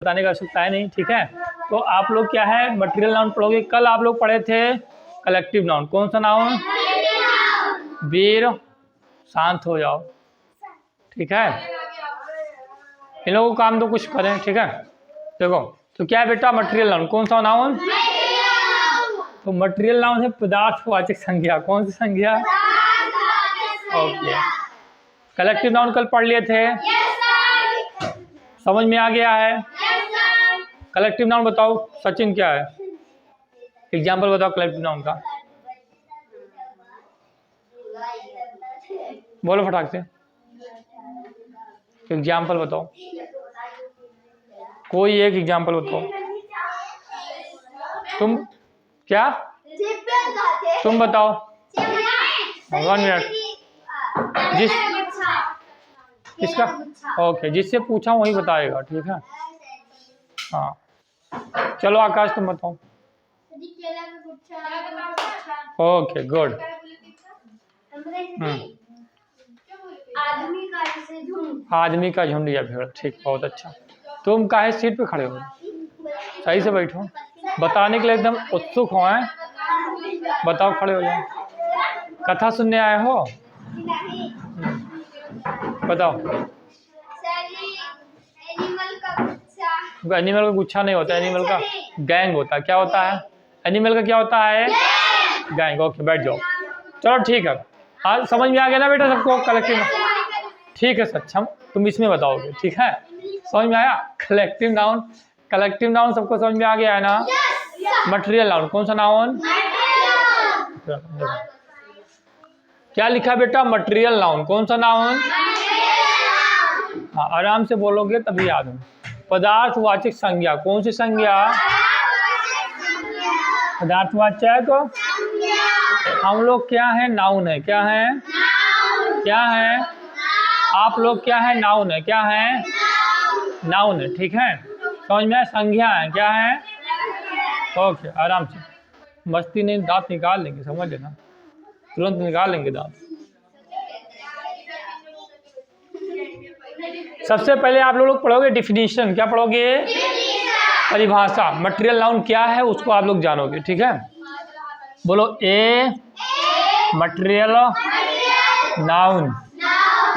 बताने की आवश्यकता है नहीं, ठीक है। तो आप लोग क्या है मटेरियल नाउन पढ़ोगे। कल आप लोग पढ़े थे कलेक्टिव नाउन। कौन सा नाउन? वीर शांत हो जाओ, ठीक है। इन लोगों को काम तो कुछ करें, ठीक है। देखो तो क्या है बेटा मटेरियल नाउन कौन सा नाउन? तो मटेरियल नाउन है पदार्थवाचक संज्ञा। कौन सी संज्ञा? ओके। कलेक्टिव नाउन कल पढ़ लिए थे, समझ में आ गया है? कलेक्टिव नाउन बताओ सचिन क्या है? एग्जाम्पल बताओ कलेक्टिव नाउन का, बोलो फटाक से। एग्जाम्पल बताओ, कोई एक एग्जाम्पल बताओ। तुम क्या? तुम बताओ। 1 मिनट। जिस किसका? ओके, जिससे पूछा वही बताएगा, ठीक है। हाँ चलो आकाश तुम बताओ। Okay good. आदमी का झुंड या भीड़, ठीक, बहुत अच्छा। तुम काहे सीट पे खड़े हो? सही से बैठो, बताने के लिए एकदम उत्सुक हो हैं। बताओ, खड़े हो जाओ। कथा सुनने आए हो? बताओ। एनिमल का गुच्छा नहीं होता, एनिमल का गैंग होता है। क्या होता है? एनिमल का क्या होता है? गैंग। ओके बैठ जाओ। चलो ठीक है, आज समझ में आ गया ना बेटा सबको कलेक्टिव? ठीक है सक्षम, तुम इसमें बताओगे, ठीक है। समझ में आया? कलेक्टिव नाउन, कलेक्टिव नाउन सबको समझ में आ गया है ना? मटेरियल नाउन कौन सा नाउन? क्या लिखा बेटा? मटेरियल नाउन कौन सा नाउन? हाँ आराम से बोलोगे तभी याद हो। पदार्थवाचक संज्ञा कौन सी संज्ञा? पदार्थवाचक। हम लोग क्या है? नाउन है। क्या है? क्या है? आप लोग क्या है? नाउन है। क्या है? नाउन है, ठीक है। समझ में? संज्ञा है। क्या है? ओके आराम से, मस्ती नहीं, दांत निकाल लेंगे, समझ लेना, तुरंत निकाल लेंगे दांत। सबसे पहले आप लोग पढ़ोगे डिफिनीशन। क्या पढ़ोगे? परिभाषा। मटेरियल नाउन क्या है उसको आप लोग जानोगे, ठीक है। बोलो ए मटेरियल नाउन।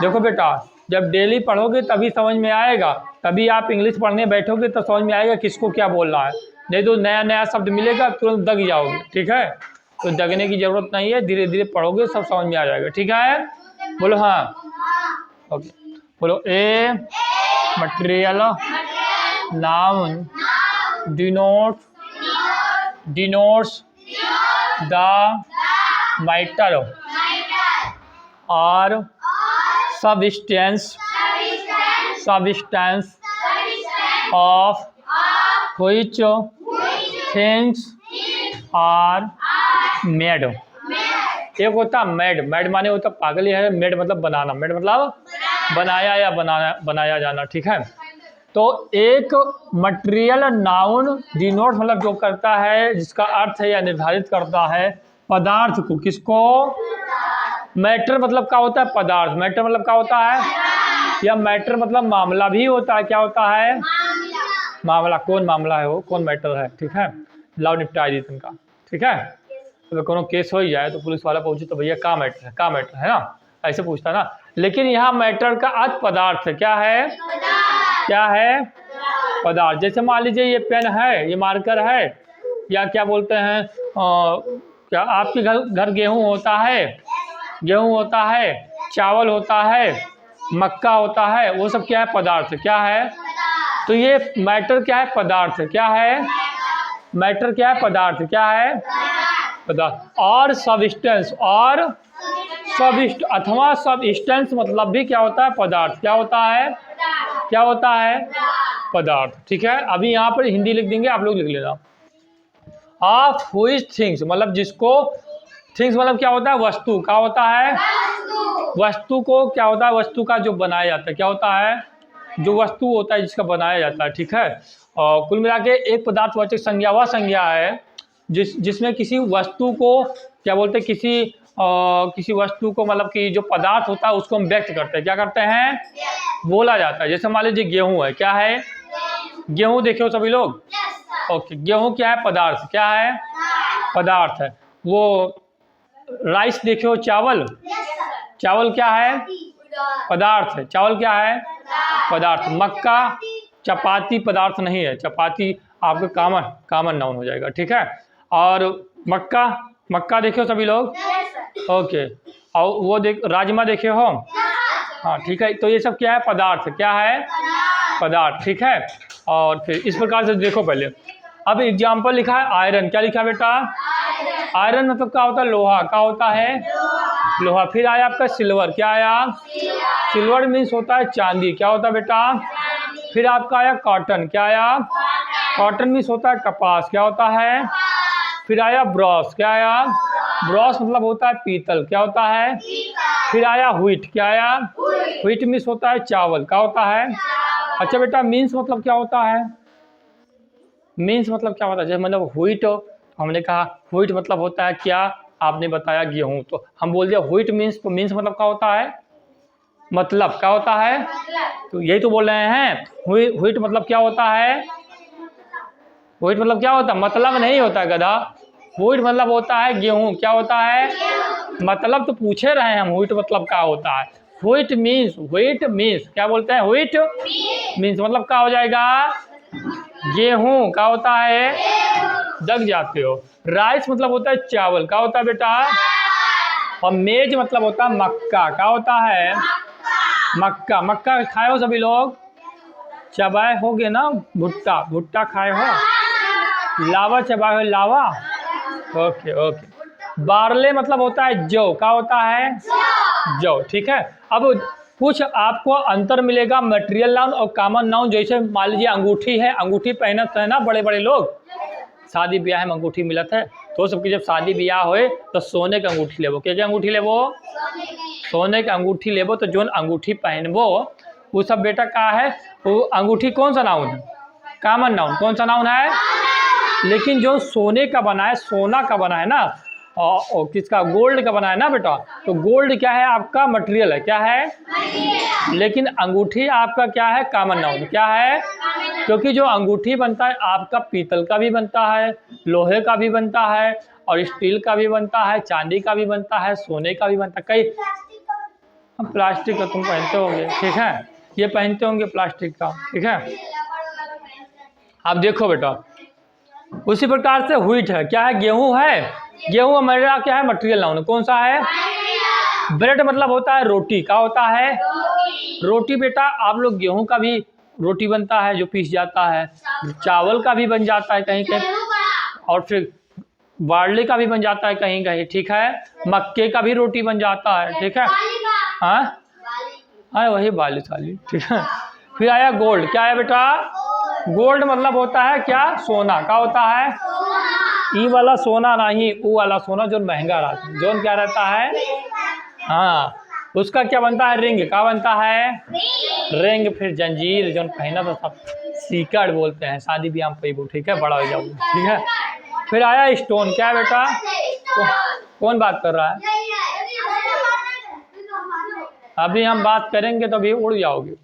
देखो बेटा जब डेली पढ़ोगे तभी समझ में आएगा, तभी आप इंग्लिश पढ़ने बैठोगे तो समझ में आएगा किसको क्या बोल रहा है। नहीं तो नया नया शब्द मिलेगा तुरंत दग जाओगे, ठीक है। तो दगने की जरूरत नहीं है, धीरे धीरे पढ़ोगे सब समझ में आ जाएगा, ठीक है। बोलो हाँ। ओके बोलो a material noun denotes the matter or substance of which things are made। एक होता मेड, मेड माने होता पागल है, मेड मतलब बनाना, मेड मतलब बनाया या बनाया जाना, ठीक है। तो एक मटेरियल नाउन डिनोट मतलब जो करता है, जिसका अर्थ है या निर्धारित करता है पदार्थ को। किसको? मैटर मतलब क्या होता है? पदार्थ। मैटर मतलब क्या होता है? या मैटर मतलब मामला भी होता है। क्या होता है? मामला। कौन मामला है वो? कौन मैटर है, ठीक है। लाओ निपटा दी तुमका, ठीक है। तो कोनो केस हो ही जाए तो पुलिस वाला पहुंचे तो भैया का मैटर है, का मैटर है ना, ऐसे पूछता ना। लेकिन यहाँ मैटर का अर्थ पदार्थ है। क्या है? क्या है? पदार्थ। जैसे मान लीजिए ये पेन है, ये मार्कर है, या क्या बोलते हैं क्या आपके घर गेहूं होता है, गेहूं होता है, चावल होता है, मक्का होता है, वो सब क्या है? पदार्थ। क्या है? तो ये मैटर क्या है? पदार्थ। क्या है? मैटर क्या है? पदार्थ। क्या है? पदार्थ। और सबस्टेंस, और अथवा सबस्टेंस मतलब भी क्या होता है? पदार्थ। क्या होता है? क्या होता है? पदार्थ, ठीक है। अभी यहाँ पर हिंदी लिख देंगे, आप लोग लिख लेना। ऑफ व्हिच थिंग्स मतलब जिसको, थिंग्स मतलब क्या होता है? वस्तु। क्या होता है? वस्तु को क्या होता है? वस्तु का जो बनाया जाता है। क्या होता है? जो वस्तु होता है जिसका बनाया जाता है, ठीक है। और कुल मिला के एक पदार्थवाचक संज्ञा वह संज्ञा है जिसमें किसी वस्तु को क्या बोलते हैं, किसी वस्तु को मतलब कि जो पदार्थ होता है उसको हम व्यक्त करते हैं। क्या करते हैं? बोला जाता है। जैसे मान लीजिए गेहूं है, क्या है? गेहूं देखे हो सभी लोग? ओके, गेहूं क्या है? पदार्थ। क्या है? पदार्थ है। वो राइस देखे हो? चावल। चावल क्या है? पदार्थ है। चावल क्या है? पदार्थ। मक्का, चपाती पदार्थ नहीं है, चपाती आपका कॉमन नाउन हो जाएगा, ठीक है। और मक्का, मक्का देखे हो सभी लोग? ओके। और वो राजमा देखे हो? हाँ, ठीक है। तो ये सब क्या है? पदार्थ। क्या है? पदार्थ, ठीक है। और फिर इस प्रकार से देखो पहले। अब एग्जाम्पल लिखा है आयरन। क्या लिखा है बेटा? आयरन मतलब क्या होता है? लोहा। क्या होता है? लोहा। फिर आया आपका सिल्वर। क्या आया? सिल्वर मीन्स होता है चांदी। क्या होता है बेटा? फिर आपका आया कॉटन। क्या आया? कॉटन मीन्स होता है कपास। क्या होता है? फिर आया ब्रॉस। क्या आया? ब्रॉस मतलब होता है पीतल। क्या होता है? फिर आया व्हीट। क्या आया? व्हीट मीन्स होता है चावल। क्या होता है? अच्छा बेटा, मीन्स मतलब क्या होता है? मीन्स मतलब क्या होता है? जैसे मतलब व्हीट, हमने कहा व्हीट मतलब होता है क्या? आपने बताया गेहूं, तो हम बोल दिया व्हीट मीन्स, तो मीन्स मतलब क्या होता है? मतलब। क्या होता है? तो यही तो बोल रहे हैं। व्हीट मतलब क्या होता है? व्हीट मतलब क्या होता है? मतलब नहीं होता है गधा। व्हीट मतलब होता है गेहूं। क्या होता है? मतलब तो पूछे रहे हैं हम, व्हीट मतलब क्या होता है? व्हीट मीन्स क्या बोलते हैं? व्हीट मीन्स मतलब क्या हो जाएगा? गेहूं। क्या होता है? दग जाते हो। राइस मतलब होता है चावल। क्या होता है बेटा? और मेज मतलब होता है मक्का। क्या होता है? मक्का। मक्का खाए हो सभी लोग? चबाए होगे ना? भुट्टा, भुट्टा खाए हो? लावा चबाए हो? लावा। Okay okay. बार्ले मतलब होता है जौ। क्या होता है? जौ, ठीक है। अब कुछ आपको अंतर मिलेगा मटेरियल नाउन और कॉमन नाउन। जैसे मान लीजिए अंगूठी है, अंगूठी पहनते हैं ना बड़े बड़े लोग, शादी ब्याह में अंगूठी मिलत है। तो सबकी जब शादी ब्याह होए तो सोने के अंगूठी लेबो। क्या क्या अंगूठी लेबो? सोने के अंगूठी लेबो। तो जो अंगूठी पहनबो वो सब बेटा क्या है? वो अंगूठी कौन सा नाउन है? Common noun. कौन सा नाउन है? लेकिन जो सोने का बना है, सोना का बना है ना, और किसका? गोल्ड का बना है ना बेटा। तो गोल्ड क्या है? आपका मटेरियल है। क्या है? लेकिन अंगूठी आपका क्या है? Common noun. क्या है? क्योंकि जो अंगूठी बनता है आपका पीतल का भी बनता है, लोहे का भी बनता है, और स्टील का भी बनता है, चांदी का भी बनता है, सोने का भी बनता है। कई प्लास्टिक का तुम पहनते होंगे, ठीक है। ये पहनते होंगे प्लास्टिक का, ठीक है। आप देखो बेटा, उसी प्रकार से व्हीट है। क्या है? गेहूं है। गेहूं हमारा क्या है? Material noun. कौन सा है? ब्रेड मतलब होता है रोटी। क्या होता है? रोटी बेटा। आप लोग गेहूं का भी रोटी बनता है जो पीस जाता है, चावल का भी बन जाता है कहीं कहीं, और फिर बार्ली का भी बन जाता है कहीं कहीं, ठीक है। मक्के का भी रोटी बन जाता है, ठीक है। हाँ हाँ, वही बाली साली, ठीक है। फिर आया गोल्ड। क्या है बेटा? गोल्ड मतलब होता है क्या? सोना। क्या होता है? ई वाला सोना नहीं, वो वाला सोना जो महंगा रहता है, जो क्या रहता है? हाँ, उसका क्या बनता है? रिंग। क्या बनता है? रिंग। फिर जंजीर जो पहना था सब सीकड़ बोलते हैं, शादी ब्याह में पैबो, ठीक है, बड़ा हो जाओ, ठीक है। फिर आया स्टोन। क्या है बेटा? कौन बात कर रहा है? अभी हम बात करेंगे तो अभी उड़ जाओगे।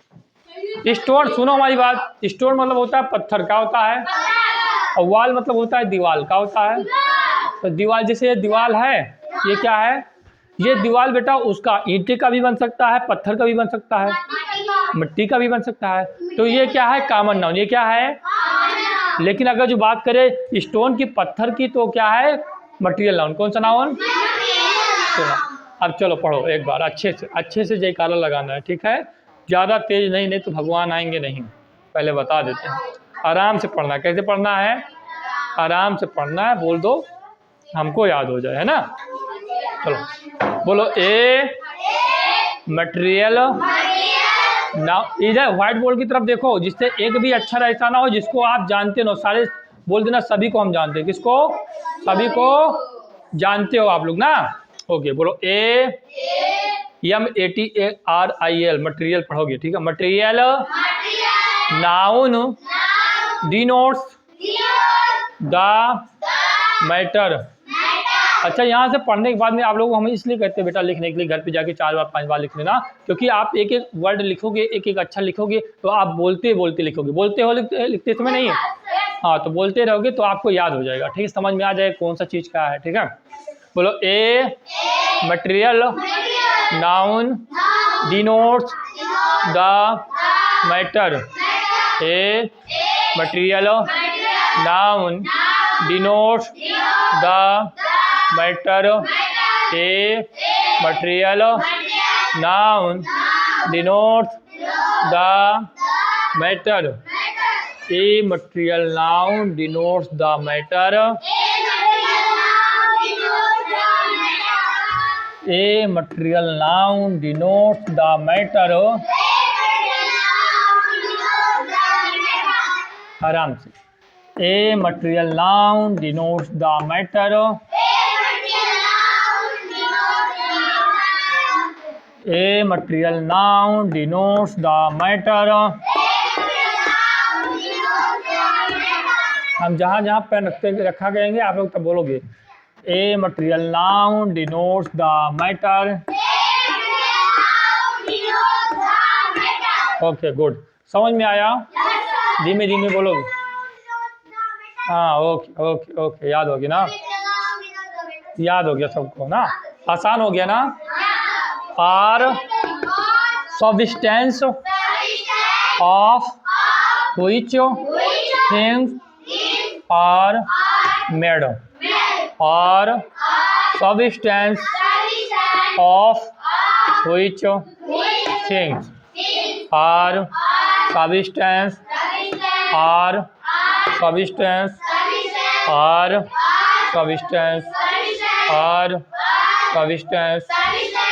स्टोन, सुनो हमारी बात। स्टोन मतलब होता है पत्थर। क्या होता है? और वाल मतलब होता है दीवार। क्या होता है? तो दीवार, जैसे ये दीवार है, ये क्या है? ये दीवार बेटा उसका ईंटे का भी बन सकता है, पत्थर का भी बन सकता है, मिट्टी का भी बन सकता है। तो ये क्या है? Common noun. ये क्या है? लेकिन अगर जो बात करें स्टोन की, पत्थर की, तो क्या है? Material noun. कौन सा नाउन? तो अब चलो पढ़ो एक बार अच्छे से जयकारा लगाना है, ठीक है। ज़्यादा तेज नहीं तो भगवान आएंगे नहीं, पहले बता देते हैं। आराम से पढ़ना है। कैसे पढ़ना है? आराम से पढ़ना है, बोल दो हमको याद हो जाए, है ना। चलो बोलो। A material now. इधर व्हाइट बोर्ड की तरफ देखो, जिससे एक भी अक्षर ऐसा ना हो जिसको आप जानते ना हो। सारे बोल देना, सभी को हम जानते हैं। किसको? सभी को जानते हो आप लोग ना। ओके, बोलो MATERIAL मटेरियल पढ़ोगे, ठीक है। Material noun denotes the matter अच्छा, यहाँ से पढ़ने के बाद में आप लोग हम इसलिए कहते हैं बेटा लिखने के लिए घर पे जाके 4 बार 5 बार लिख लेना, क्योंकि आप एक एक वर्ड लिखोगे, एक एक अक्षर लिखोगे तो आप बोलते बोलते लिखोगे, बोलते हो लिखते समय नहीं है। हाँ, तो बोलते रहोगे तो आपको याद हो जाएगा, ठीक है, समझ में आ जाएगा कौन सा चीज़ क्या है। ठीक है, बोलो a material noun denotes the matter. A material noun denotes the matter. A material noun denotes the matter. A material noun denotes the matter. A material noun denotes the matter. आराम से। ए material noun denotes the matter. A material noun denotes the matter. हम जहाँ जहाँ pen रखा गएंगे आप लोग तब बोलोगे ए material noun denotes the matter. Okay, good, समझ में आया? धीमे धीमे बोलोगे। हाँ, ओके ओके ओके, याद हो गया ना? याद हो गया सबको ना? आसान हो गया ना? Are substance of which things are made. और substance of which things are substance are substance are substance are substance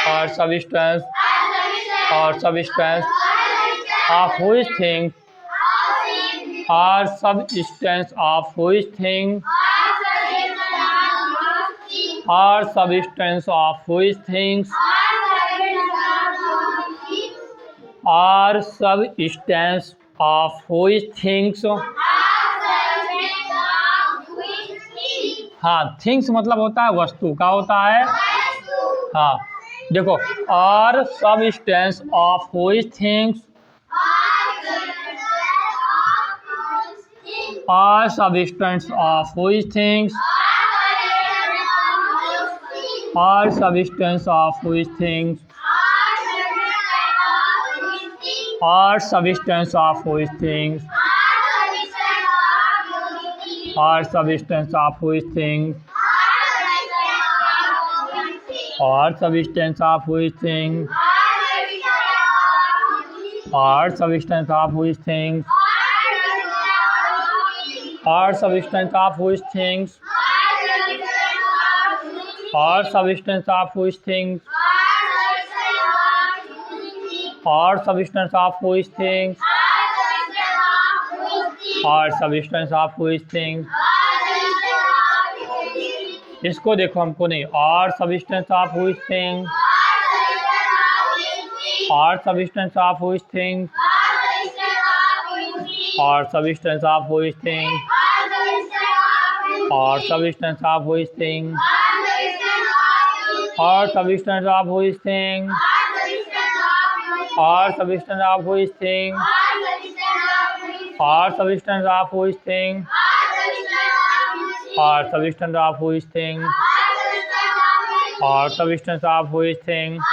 are substance are substance of which thing are substance of which thing are substance of which things are substance of which things. हाँ, things मतलब होता है वस्तु, क्या होता है? हाँ, देखो, are substance of which things are substance of which things are substance of which things are substance of which things are substance of which things are substance of which things are substance of which things are substance of which things are substance of which things are substance of which things are substance of which things. इसको देखो, हमको नहीं। Are substance of which things are substance of which things are substance of which things are substance of which things are substance of which things are substance of which things are substance of which things are substance of which things are substance of which things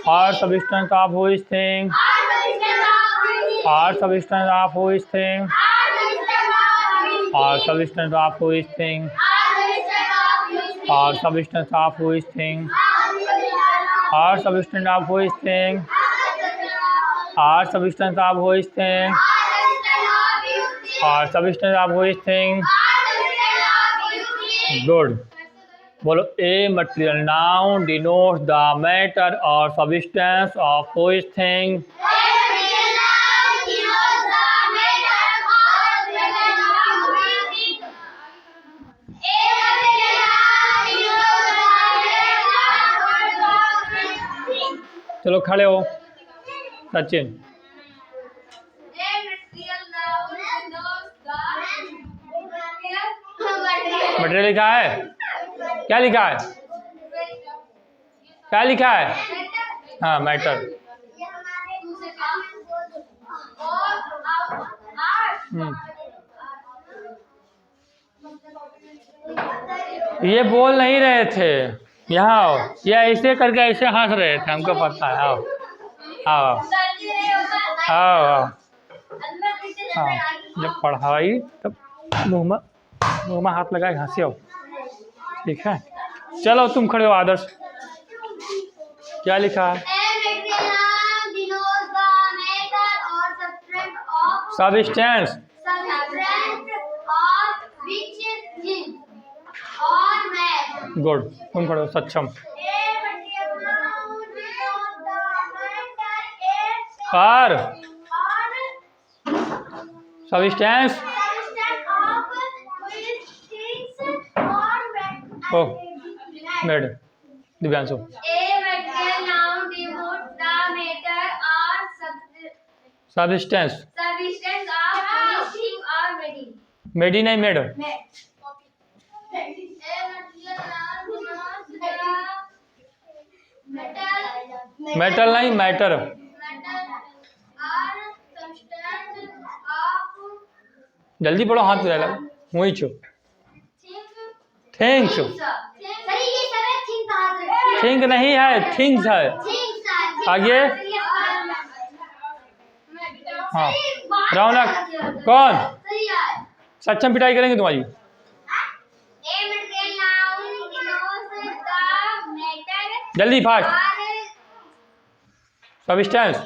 are substance of which things are substance of which things are substance of which things are substance of which things are substance of which things are substance of which things are substance of which things. Good, बोलो a material noun denotes the matter और substance of which thing. चलो खड़े हो Sachin. Material लिखा है, क्या लिखा है? क्या लिखा है? हाँ मैटर। ये बोल नहीं रहे थे, यहाँ आओ, ये ऐसे करके ऐसे हंस रहे थे, हमको पता है। आओ आओ आओ आओ। हाँ जब पढ़ाई तब मुँह में हाथ लगाए हंसी हो, ठीक है। चलो तुम खड़े हो आदर्श, क्या लिखा है? सबस्टेंस गुड, तुम खड़े हो सक्षम। और सबस्टेंस ओ मेड दिव्यांशु। सबस्टेंस मेडी नहीं मेड। मेटल नहीं मैटर। जल्दी पढ़ो, हाथ पे लगा। वही छो थिंग्स, थिंक नहीं है, थिंग्स है। आगे हाँ रौनक। कौन? सक्षम पिटाई करेंगे तुम्हारी। जल्दी fast. Substance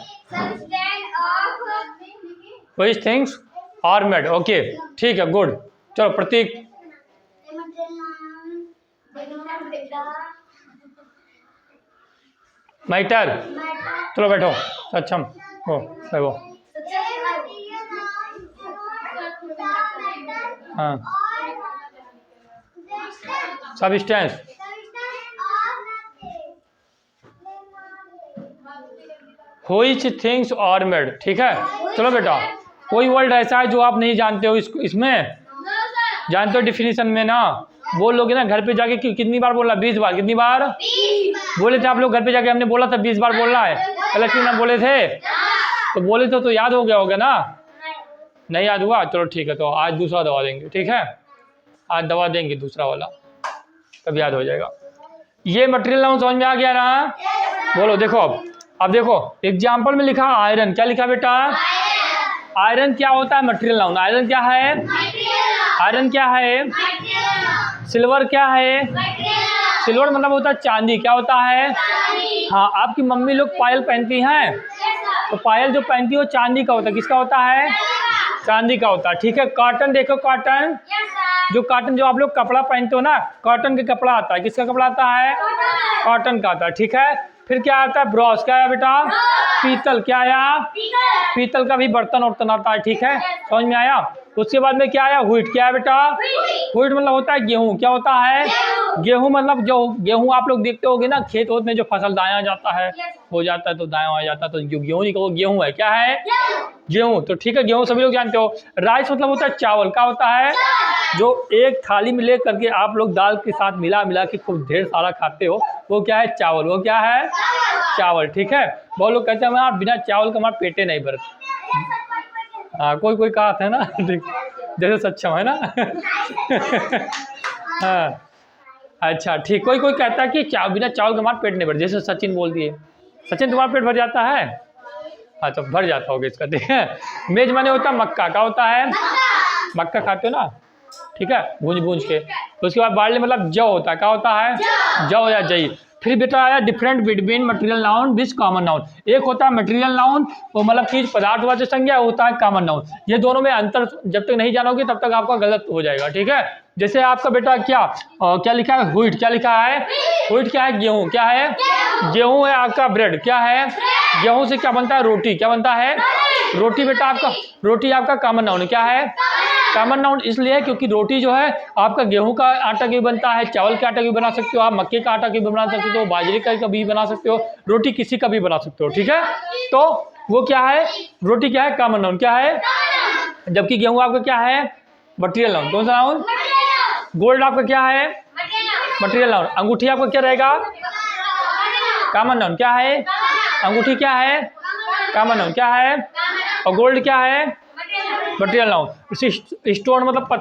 which things are made. Okay ठीक है, गुड। चलो प्रतीक। मैटर। चलो बैठो, सक्षम हो बैठो। हाँ substance which things are made. ठीक है चलो बेटा, कोई वर्ड ऐसा है जो आप नहीं जानते हो इसमें जानते हो डिफिनीशन में ना, बोल लोगे ना घर पे जाके। कितनी बार बोलना? 20 बार। कितनी बार बोले थे आप लोग घर पे जाके? हमने बोला था 20 बार बोलना है, कलेक्टिव ना बोले थे? तो बोले तो याद हो गया होगा ना? नहीं याद हुआ? चलो ठीक है, तो आज दूसरा दवा देंगे। ठीक है आज दवा देंगे दूसरा वाला, तब याद हो जाएगा। ये मटेरियल नाउन समझ में आ गया ना? बोलो देखो अब देखो एग्जाम्पल में लिखा आयरन। क्या लिखा बेटा? आयरन क्या होता है? Material noun. आयरन क्या है? आयरन क्या है? सिल्वर क्या है? सिल्वर मतलब होता है चांदी। क्या होता है? हाँ आपकी मम्मी लोग पायल पहनती हैं, तो पायल जो पहनती है वो चांदी का होता है। किसका होता है? चांदी का होता है। ठीक है कॉटन देखो, कॉटन जो कॉटन जो आप लोग कपड़ा पहनते हो ना, कॉटन का कपड़ा आता है। किसका कपड़ा आता है? कॉटन का आता है। ठीक है फिर क्या आता है? ब्रॉस। क्या आया बेटा? पीतल। क्या आया? पीतल का भी बर्तन वर्तन आता है। ठीक है समझ में आया? उसके बाद में क्या आया? व्हीट। क्या है बेटा? व्हीट मतलब होता है गेहूं। क्या होता है? गेहूं मतलब जो गेहूं आप लोग देखते होगे ना खेत वोत में, जो फसल दाया जाता है हो जाता है तो दाया आ जाता है, तो जो गेहूं नहीं, वो गेहूं है। क्या है? गेहूं। तो ठीक है गेहूं सभी लोग जानते हो। राइस मतलब होता है चावल। क्या होता है? जो एक थाली में ले करके आप लोग दाल के साथ मिला के खूब ढेर सारा खाते हो, वो क्या है? चावल। वो क्या है? चावल। ठीक है बहुत लोग कहते हैं हमारा बिना चावल का हमारा पेटे नहीं भरते। हाँ कोई कहा था ना जैसे सक्षम है ना हाँ अच्छा ठीक। कोई कहता है कि बिना चावल का हमारा पेट नहीं भर, जैसे सचिन बोल दिए। सचिन तुम्हारा पेट भर जाता है? हाँ तो भर जाता होगा इसका। ठीक है मेज माने होता है मक्का। क्या होता है? मक्का खाते हो ना? ठीक है भूंज के। तो उसके बाद बार्ली मतलब जौ होता है। क्या होता है? जौ या जई। फिर बेटा आया different between material noun which common noun. एक होता है मटेरियल नाउन, वो मतलब चीज पदार्थवाचक संज्ञा, होता है कॉमन नाउन। ये दोनों में अंतर जब तक नहीं जानोगे तब तक आपका गलत हो जाएगा। ठीक है जैसे आपका बेटा क्या लिखा है? व्हीट। क्या लिखा है? व्हीट क्या है? गेहूं। क्या है? गेहूं है आपका ब्रेड। क्या है? गेहूं से क्या बनता है? रोटी। क्या बनता है? रोटी। बेटा आपका रोटी आपका कॉमन नाउन। क्या है? कॉमन नाउन इसलिए है क्योंकि रोटी जो है आपका गेहूं का आटा भी बनता है, चावल के आटा भी बना सकते हो आप, मक्के का आटा भी बना सकते हो, बाजरे का भी बना सकते हो, रोटी किसी का भी बना सकते हो। ठीक है तो वो क्या है? रोटी क्या है? Common noun. क्या है? जबकि गेहूं आपका क्या है? Material noun. कौन सा नाउन? गोल्ड आपका क्या है? Material noun. अंगूठी आपका क्या रहेगा? Common noun. क्या है? अंगूठी क्या है? Common noun. क्या है? और गोल्ड क्या है? Material noun. स्टोन मतलब पत्थर।